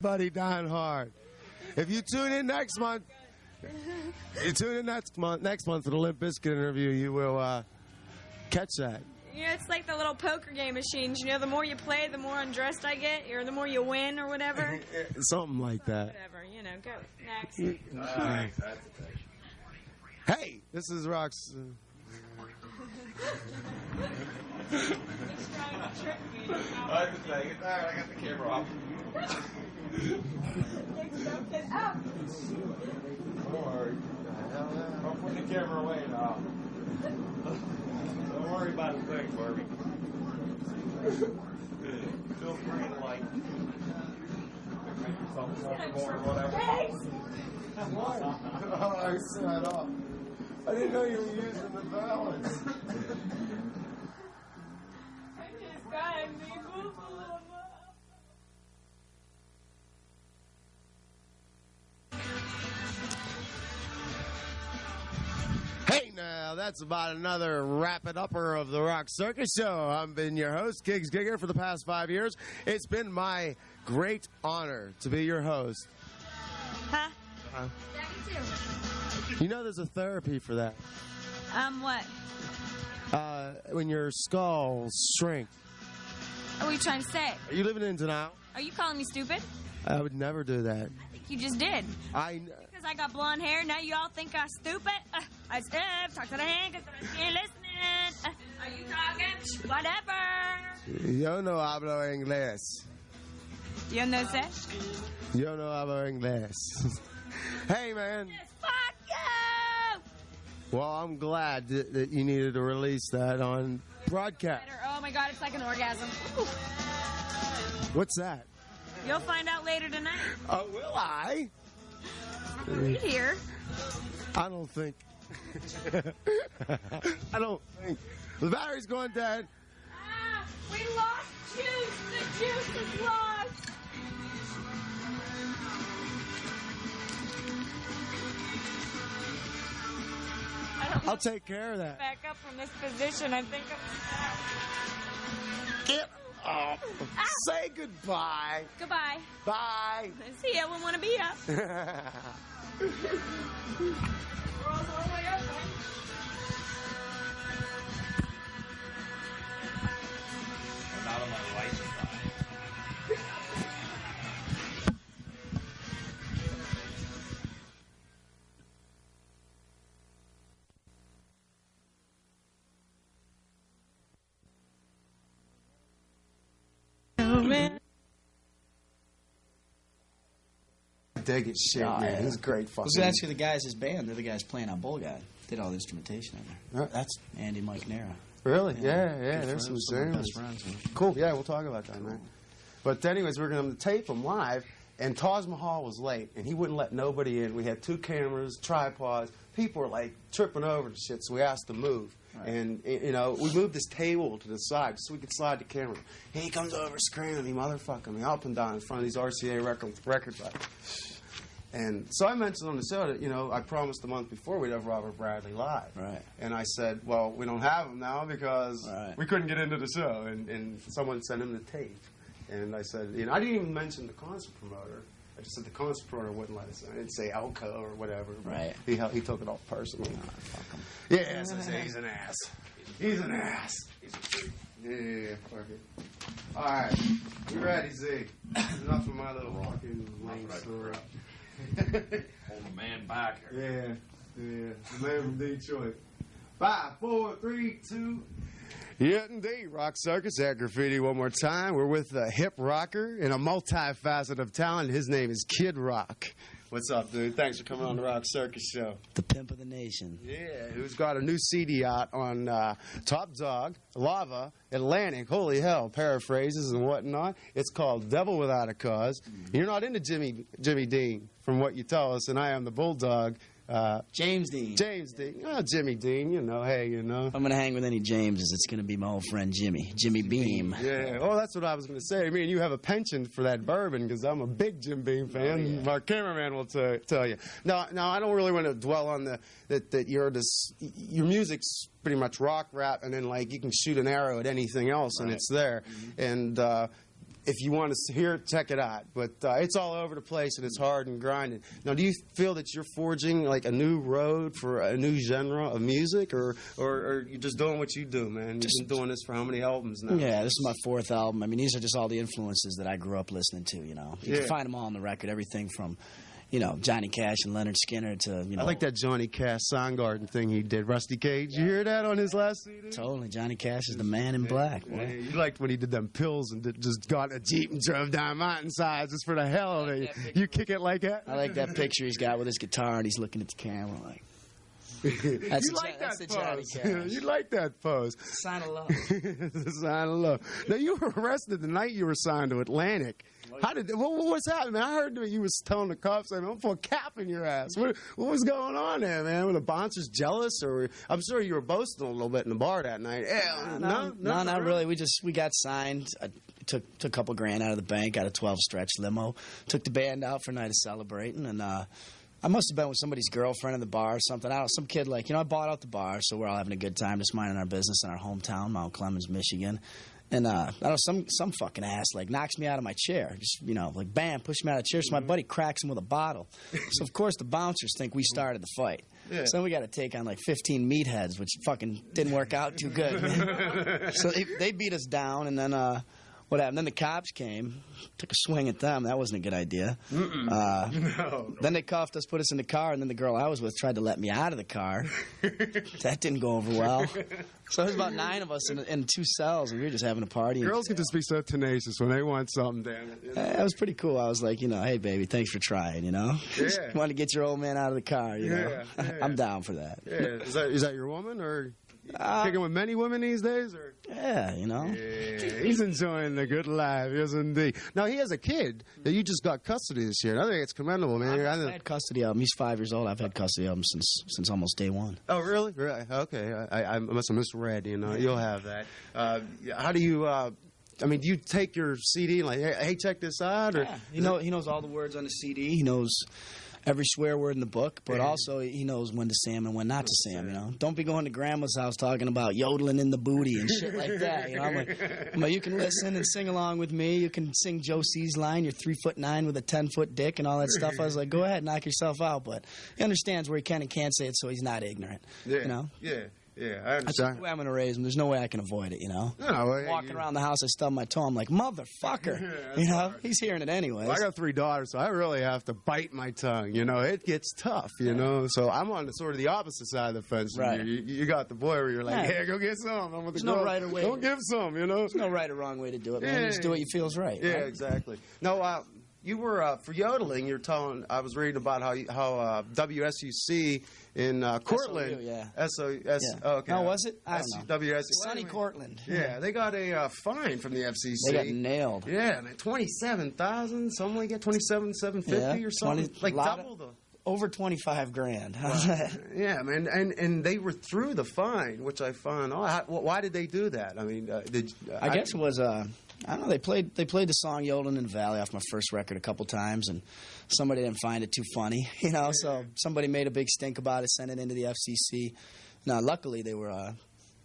Buddy dying hard. If you tune in next month, next month for the Limp Bizkit interview, you will catch that. You know, it's like the little poker game machines. You know, the more you play, the more undressed I get, or the more you win, or whatever. Something like that. Whatever, you know. Go next. Hey, this is Rock's. He's trying to trick me. I got the camera off. Out. Don't worry. I'll put the camera away now. Don't worry about a thing, Barbie. Feel free to like make yourself comfortable or whatever. What? Oh, I set off. I didn't know you were using the balance. I just got me move a little more. Hey, now, that's about another wrap-it-upper of the Rock Circus Show. I've been your host, Gigz for the past 5 years. It's been my great honor to be your host. Huh? You know there's a therapy for that. What? When your skull shrinks. What are you trying to say? Are you living in denial? Are you calling me stupid? I would never do that. I think you just did. Because I got blonde hair, now you all think I'm stupid? I said, talk to the hand, because I'm listening. Are you talking? Whatever. Yo no hablo inglés. You know what I'm Yo no hablo inglés. Hey, man. Yes, fuck you! Well, I'm glad that you needed to release that on broadcast. Oh my God, it's like an orgasm. Ooh. What's that? You'll find out later tonight. Oh, will I? Read here. I don't think. I don't think. The battery's going dead. Ah, we lost juice. The juice is lost. I'll take care of that. Back up from this position. I think I'm... Get up. Say goodbye. Goodbye. Bye. See ya. We want to be ya. We're all the way up, right? I'm not on my license side. Oh, man. Dig it, shit, man. This is great fucking. Well, so that's who the guys, his band. They're the guys playing on Bull Guy. Did all the instrumentation in there. That's Andy, Mike, Nera. really, yeah. There's some best jams. friends. Cool. Yeah, we'll talk about that, man. But anyways, we're going to tape them live, and Taj Mahal was late, and he wouldn't let nobody in. We had 2 cameras, tripods. People were like tripping over and shit, so we asked to move. Right. And you know, we moved this table to the side so we could slide the camera. He comes over screaming, he motherfucking me up and down in front of these RCA record labels. And so I mentioned on the show that, you know, I promised the month before we'd have Robert Bradley live. Right. And I said, well, we don't have him now because Right. we couldn't get into the show. And someone sent him the tape. And I said, you know, I didn't even mention the concert promoter. I just said the concert promoter wouldn't let us in. I didn't say Elko or whatever. Right. He took it off personally. Fuck him. Yeah, so he's an ass. He's an ass. Yeah, fuck it. All right. You ready, Z? Enough of my little fucking lame story. Hold the man back here. Yeah. The man from Detroit. 5, 4, 3, 2. Yeah, indeed. Rock Circus at Graffiti one more time. We're with a hip rocker and a multifaceted of talent. His name is Kid Rock. What's up, dude? Thanks for coming on the Rock Circus Show. The pimp of the nation. Yeah, who's got a new CD out on Top Dog, Lava, Atlantic, holy hell, paraphrases and whatnot. It's called Devil Without a Cause. You're not into Jimmy Dean, from what you tell us, and I am the Bulldog. James Dean. James Dean. Oh, Jimmy Dean, you know, hey, you know. If I'm going to hang with any Jameses, it's going to be my old friend Jimmy. Jimmy Beam. Yeah, oh, that's what I was going to say. I mean, you have a penchant for that bourbon because I'm a big Jim Beam fan. Oh, yeah. My cameraman will tell you. Now, I don't really want to dwell on that your music's pretty much rock, rap, and then, like, you can shoot an arrow at anything else, and it's there. Mm-hmm. And if you want to hear it, check it out. But it's all over the place, and it's hard and grinding. Now, do you feel that you're forging like a new road for a new genre of music, or are you just doing what you do, man? You've been doing this for how many albums now? Yeah, this is my 4th album. I mean, these are just all the influences that I grew up listening to, you know. You can find them all on the record, everything from, you know, Johnny Cash and Leonard Skinner to, you know. I like that Johnny Cash Soundgarden thing he did. Rusty Cage, you hear that on his last CD? Totally. Johnny Cash is the man in black. Yeah, you liked when he did them pills and just got a Jeep and drove down mountainsides just for the hell of it. You kick it like that? I like that picture he's got with his guitar and he's looking at the camera like. That's you like that pose. Johnny Cash. You like that pose. Sign of love. The sign of love. Now, you were arrested the night you were signed to Atlantic. How did what's happening, man? I heard that you was telling the cops, I'm for a cap in your ass. What was going on there, man? Were the bouncers jealous, or I'm sure you were boasting a little bit in the bar that night. No, not really. We got signed. I took a couple grand out of the bank, got a 12-stretch limo, took the band out for a night of celebrating, and I must have been with somebody's girlfriend in the bar or something. I don't know, some kid like, you know, I bought out the bar, so we're all having a good time, just minding our business in our hometown, Mount Clemens, Michigan. And I don't know, some fucking ass like knocks me out of my chair, just, you know, like bam, pushes me out of the chair. So my buddy cracks him with a bottle. So of course the bouncers think we started the fight. Yeah. So then we got to take on like 15 meatheads, which fucking didn't work out too good. Man. So they beat us down, and then what happened? Then the cops came, took a swing at them. That wasn't a good idea. No. Then they cuffed us, put us in the car, and then the girl I was with tried to let me out of the car. That didn't go over well. So there was about 9 of us in 2 cells, and we were just having a party. Girls get to be so tenacious when they want something, damn it. You know? That was pretty cool. I was like, you know, hey, baby, thanks for trying, you know? Yeah. You want to get your old man out of the car, you know? Yeah. I'm down for that. Yeah. Is that your woman, or kicking with many women these days? Or? Yeah, you know? Yeah, he's enjoying the good life, yes indeed. Now, he has a kid that you just got custody this year. I think it's commendable, man. I've had custody of him. He's 5 years old. I've had custody of him since almost day one. Oh, really? Right. Okay. I must have misread, you know. You'll have that. How do you... I mean, do you take your CD and like, hey, check this out? Or? Yeah. He knows all the words on the CD. He knows every swear word in the book, but also he knows when to say them and when not to say them, you know. Don't be going to grandma's house talking about yodeling in the booty and shit like that, you know. I'm like, you can listen and sing along with me. You can sing Joe C's line, you're 3'9" with a 10-foot dick and all that stuff. I was like, go ahead, knock yourself out. But he understands where he can and can't say it, so he's not ignorant, you know. Yeah. Yeah, I understand. That's the way I'm going to raise him. There's no way I can avoid it, you know? No, walking around the house, I stub my toe. I'm like, motherfucker. You know? He's hearing it anyways. Well, I got 3 daughters, so I really have to bite my tongue. You know, it gets tough, you know? So I'm on sort of the opposite side of the fence. Right. You got the boy where you're like, hey, go get some. I'm with the There's girl. no right or way. Don't give some, you know? There's no right or wrong way to do it, man. Just do what you feels right. Yeah, right? exactly. No, you were, for yodeling, you're telling, I was reading about how WSUC in Cortland. SOU, yeah. SOS. Yeah. Oh, okay. No, was it? I don't know. WSUC. Sunny Cortland. Yeah, they got a fine from the FCC. They got nailed. Yeah, man, 27,000. Some only get 27,750 or something. Like double the. Over 25 grand. How's that? Yeah, man, and they were through the fine, which I found. Why did they do that? I mean, I guess it was. I don't know. They played the song "Yodeling in the Valley" off my first record a couple times, and somebody didn't find it too funny, you know. So somebody made a big stink about it, sent it into the FCC. Now, luckily, they were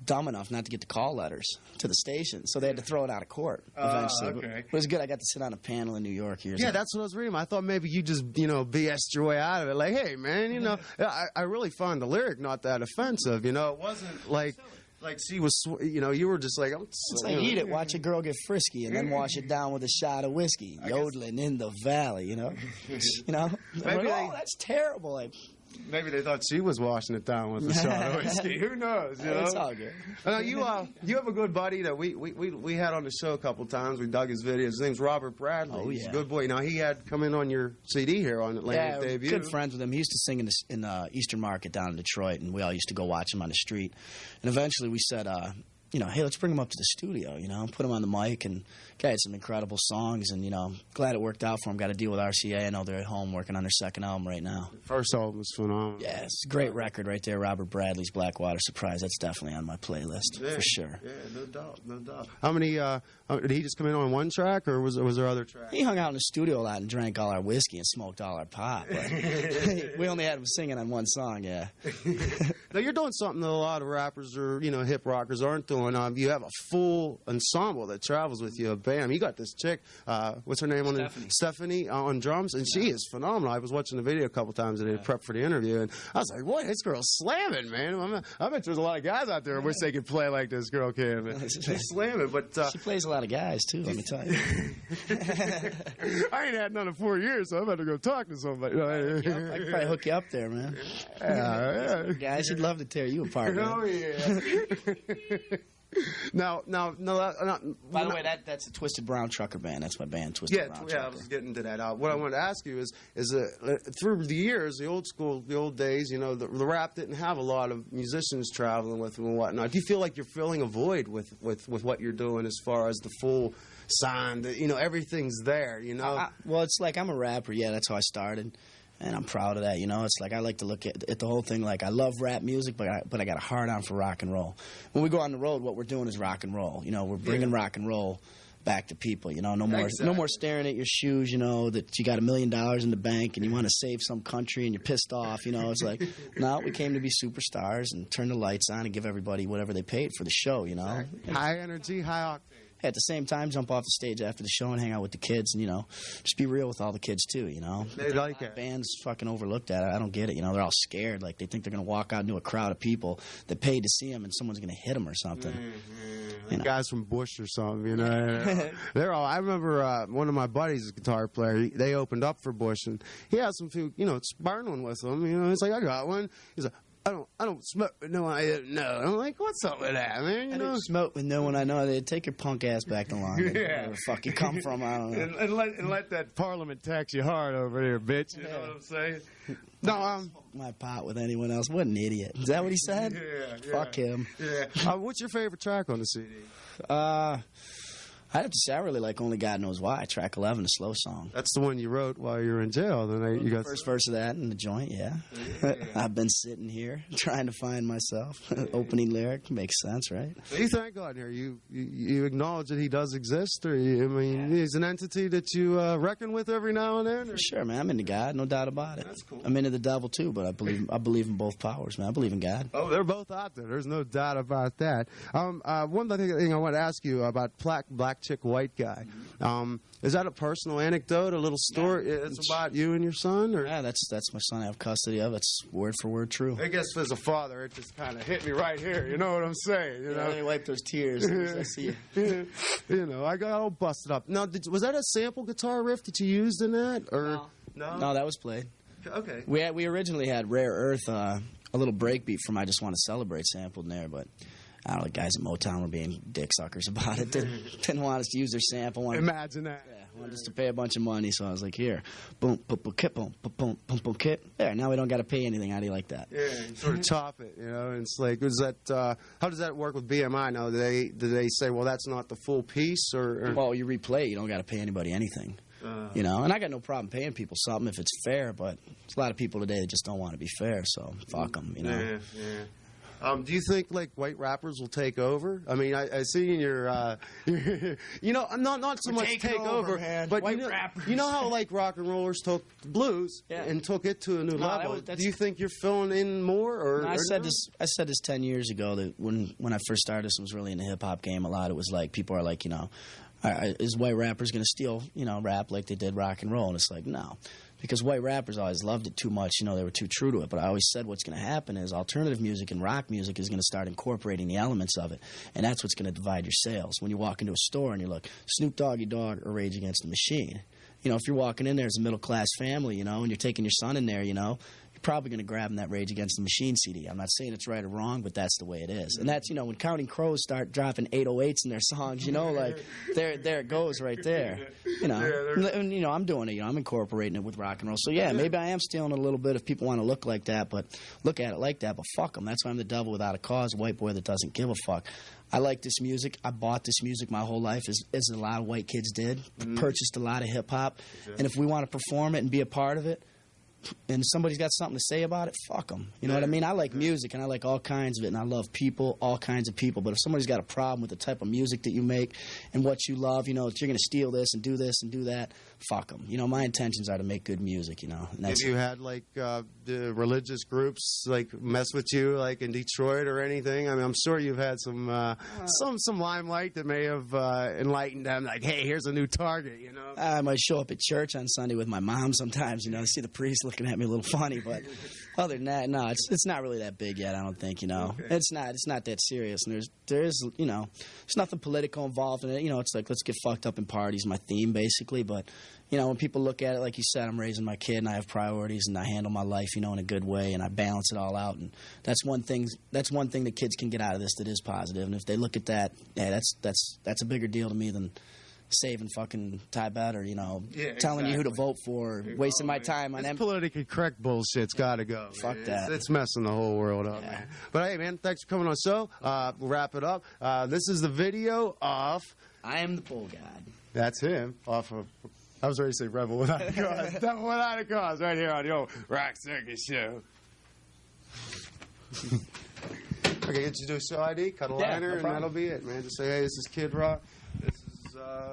dumb enough not to get the call letters to the station, so they had to throw it out of court eventually. Okay. But it was good. I got to sit on a panel in New York years ago. Yeah, that's what I was reading. I thought maybe you just, you know, BS'd your way out of it. Like, hey, man, you know, I really find the lyric not that offensive. You know, it wasn't like she was, you know, you were just like, it's like, eat it, watch a girl get frisky, and then wash it down with a shot of whiskey. Yodeling in the valley, you know? You know? Maybe like, that's terrible. Like, maybe they thought she was washing it down with a shot of whiskey. Who knows? You know? It's all good. You have a good buddy that we had on the show a couple times. We dug his videos. His name's Robert Bradley. Oh, yeah. He's a good boy. Now, he had come in on your CD here on Atlantic Debut. Good friends with him. He used to sing in Eastern Market down in Detroit, and we all used to go watch him on the street. And eventually we said, you know, hey, let's bring him up to the studio, you know, put him on the mic, and guy had some incredible songs, and, you know, glad it worked out for him. Got to deal with RCA. I know they're at home working on their second album right now. First album was phenomenal. Yeah, it's a great record right there, Robert Bradley's Blackwater Surprise. That's definitely on my playlist, for sure. Yeah, no doubt, no doubt. How many, did he just come in on one track, or was there other tracks? He hung out in the studio a lot and drank all our whiskey and smoked all our pot, but we only had him singing on one song, yeah. Now, you're doing something that a lot of rappers or, you know, hip rockers aren't doing. radio, and you have a full ensemble that travels with you, a band. You got this chick, what's her name? Stephanie on drums, and she is phenomenal. I was watching the video a couple times today to prep for the interview, and I was like, boy, this girl's slamming, man. I bet there's a lot of guys out there who wish they could play like this girl can. Man. She's slamming, but... she plays a lot of guys, too, let me tell you. I ain't had none in 4 years, so I'm about to go talk to somebody. I could probably hook you up there, man. Yeah. Guys, she'd love to tear you apart, man. Oh, yeah. Now, by the way, that's a Twisted Brown Trucker band. That's my band, Twisted Brown Trucker. Yeah, I was getting to that. What I wanted to ask you is through the years, the old days, you know, the rap didn't have a lot of musicians traveling with them and whatnot. Do you feel like you're filling a void with what you're doing as far as the full sound? You know, everything's there, you know? Well, it's like I'm a rapper. Yeah, that's how I started. And I'm proud of that, you know. It's like I like to look at the whole thing like I love rap music, but I got a hard on for rock and roll. When we go on the road, what we're doing is rock and roll. You know, we're bringing rock and roll back to people. You know, no more staring at your shoes. You know that you got $1 million in the bank and you want to save some country and you're pissed off. You know, it's like no, we came to be superstars and turn the lights on and give everybody whatever they paid for the show. You know, high energy, high octane. At the same time, jump off the stage after the show and hang out with the kids and, you know, just be real with all the kids, too, you know. They like it. Bands fucking overlooked at it. I don't get it, you know. They're all scared. Like, they think they're going to walk out into a crowd of people that paid to see them and someone's going to hit them or something. You know? Guys from Bush or something, you know. They're all. I remember one of my buddies, a guitar player, they opened up for Bush, and he had some few, you know, sparring with them. You know, it's like, I got one. He's like, I don't smoke with no one I didn't know. I'm like, what's up with that, man? You I know? don't smoke with no one I know. They'd take your punk ass back to London. Where the fuck you come from, I don't know. And let that Parliament tax you hard over there, bitch. You know what I'm saying? No, smoke my pot with anyone else. What an idiot. Is that what he said? Yeah. Fuck him. Yeah. What's your favorite track on the CD? I'd have to say I really like Only God Knows Why, track 11, a slow song. That's the one you wrote while you were in jail. Then you got first verse of that in the joint, yeah. I've been sitting here trying to find myself. Opening lyric makes sense, right? So you thank God here. You acknowledge that he does exist, or he's an entity that you reckon with every now and then. Or? For sure, man. I'm into God, no doubt about it. That's cool. I'm into the devil too, but I believe in both powers, man. I believe in God. Oh, they're both out there. There's no doubt about that. One thing I want to ask you about Black Chick White Guy. Is that a personal anecdote, a little story? Yeah. It's about you and your son? Or? Yeah, that's my son I have custody of. It's word for word true. I guess as a father, it just kind of hit me right here. You know what I'm saying? You know? Let me wipe those tears. I see you. You know, I got all busted up. Now, was that a sample guitar riff that you used in that? Or No, that was played. Okay. We originally had Rare Earth, a little breakbeat from I Just Want to Celebrate sampled in there, but I don't know, the guys at Motown were being dick suckers about it. Didn't want us to use their sample. Imagine that. Yeah, wanted us to pay a bunch of money, so I was like, here, boom, boom, boom, kip, boom, boom, boom, boom, kip. There, now we don't got to pay anything. How do you like that? Yeah, you sort of chop it, you know. And it's like, how does that work with BMI now? Do they say, well, that's not the full piece, or? Well, you replay, you don't got to pay anybody anything. You know, and I got no problem paying people something if it's fair, but there's a lot of people today that just don't want to be fair, so fuck them, you know. Yeah. Do you think like white rappers will take over? I mean, I see in your, you know, not so much take over, but white rappers. You know how like rock and rollers took the blues and took it to a new level. Do you think you're filling in more? Or I said this 10 years ago that when I first started, this was really in the hip hop game. A lot it was like people are like, you know, is white rappers going to steal, you know, rap like they did rock and roll? And it's like, no. Because white rappers always loved it too much. You know, they were too true to it. But I always said what's going to happen is alternative music and rock music is going to start incorporating the elements of it. And that's what's going to divide your sales. When you walk into a store and you look, Snoop Doggy Dogg or Rage Against the Machine. You know, if you're walking in there as a middle-class family, you know, and you're taking your son in there, you know, you're probably going to grab him that Rage Against the Machine CD. I'm not saying it's right or wrong, but that's the way it is. And that's, you know, when Counting Crows start dropping 808s in their songs, you know, like, there it goes right there. You know, and, you know, I'm doing it, you know, I'm incorporating it with rock and roll. So, yeah, maybe I am stealing it a little bit if people want to look like that, but look at it like that, but fuck them. That's why I'm the devil without a cause, white boy that doesn't give a fuck. I like this music. I bought this music my whole life, as a lot of white kids did. Purchased a lot of hip-hop. And if we want to perform it and be a part of it, and somebody's got something to say about it, fuck them. You know what I mean? I like music, and I like all kinds of it, and I love people, all kinds of people. But if somebody's got a problem with the type of music that you make and what you love, you know, if you're going to steal this and do that, fuck them. You know, my intentions are to make good music, you know. And have you had, like, the religious groups, like, mess with you, like, in Detroit or anything? I mean, I'm sure you've had some limelight that may have enlightened them, like, hey, here's a new target, you know? I might show up at church on Sunday with my mom sometimes, you know, see the priest looking at me a little funny, but other than that, no, it's not really that big yet, I don't think, you know. Okay. It's not that serious, and there is, you know, there's nothing political involved in it, you know, it's like, let's get fucked up in parties, my theme, basically, but, you know, when people look at it, like you said, I'm raising my kid, and I have priorities, and I handle my life, you know, in a good way, and I balance it all out, and that's one thing that kids can get out of this that is positive, and if they look at that, yeah, that's a bigger deal to me than saving fucking Tibet or, you know, telling you who to vote for, wasting my time on them. Politically correct bullshit's got to go. Fuck that. It's messing the whole world up, man. But hey, man, thanks for coming on the show. We'll wrap it up. This is the video of I Am the Pole God. That's him off of. I was ready to say Rebel Without a Cause. Devil Without a Cause, right here on the old Rock Circus show. Okay, introduce your ID, cut a liner, and that'll be it, man. Just say, hey, this is Kid Rock. This is